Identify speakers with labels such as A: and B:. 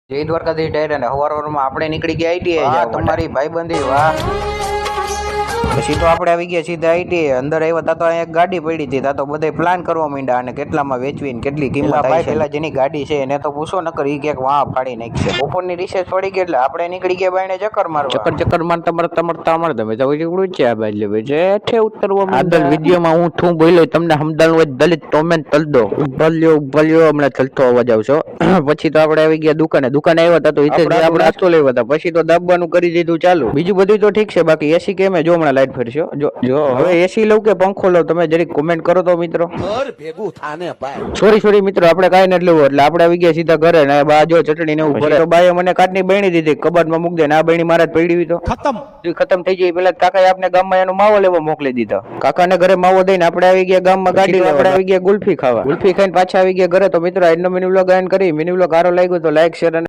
A: જય દ્વારકાધીશ ડાયરા ને હવારમાં આપણે નીકળી ગયા આઈટીઆઈ તમારી ભાઈબંધી વાહ પછી તો આપણે આવી ગયા સીધા આઈટીઆઈ અંદર આવ્યા તા તો અહીંયા એક ગાડી પડી હતી તા તો બધા પ્લાન કરવા માંડ્યા અને કેટલામાં વેચવી ને કેટલી કિંમત થાય છે પેલા જેની ગાડી છે એને તો પૂછો નકર ઈ ક્યાંક વાહ ફાડી નાખશે બપોરની રિસેસ પડી ગઈ એટલે આપણે નીકળી ગયા બાયણે ચક્કર મારવા ચક્કર મારતા મળતા તમે તો ઉડું છે આ બાજુ છે ઠે ઉતરવા આગળ વિડીયોમાં હું ઠું બોલ્યો તમને સમજાણું હોય દલિત ટોમેન્ટ તલ દો ઉભલ્યો હમણાં ચલતો અવાજ આવશો પછી તો આપણે આવી ગયા દુકાને આવ્યા હતા તો આપણે નાસ્તો લેવા હતા પછી તો દાબવાનું કરી દીધું ચાલુ બીજું બધું તો ઠીક છે બાકી એસી કેમે જો હમણાં લાઈટ ફરશો જો હવે એસી લઉં કે પંખો લઉં તમે જરીક કોમેન્ટ કરો તો મિત્રો
B: ભેગું થાને ભાઈ
A: સોરી મિત્રો આપણે કાંઈ નથી લેવું એટલે આપણે આવી ગયા સીધા ઘરે ને બા જો ચટણી ને એવું ભરે તો બાએ મને કાટની બહેણી દીધી કબાટમાં મૂક દે ને આ બહેણી મારા જ પડી તો ખતમ થઈ જાય પેલા કાકાએ આપણે ગામમાં એનો માવો લેવા મોકલી દીધો કાકાને ઘરે માવો દઈને આપણે આવી ગયા ગામમાં ગાડી આપણે આવી ગયા ગુલ્ફી ખાવા ગુલ્ફી ખાઈને પાછા આવી ગયા ઘરે તો મિત્રો આજનો મિની વ્લોગ એન્ડ કરી મિની વ્લોગ સારો લાગ્યો તો લાઈક શેર અને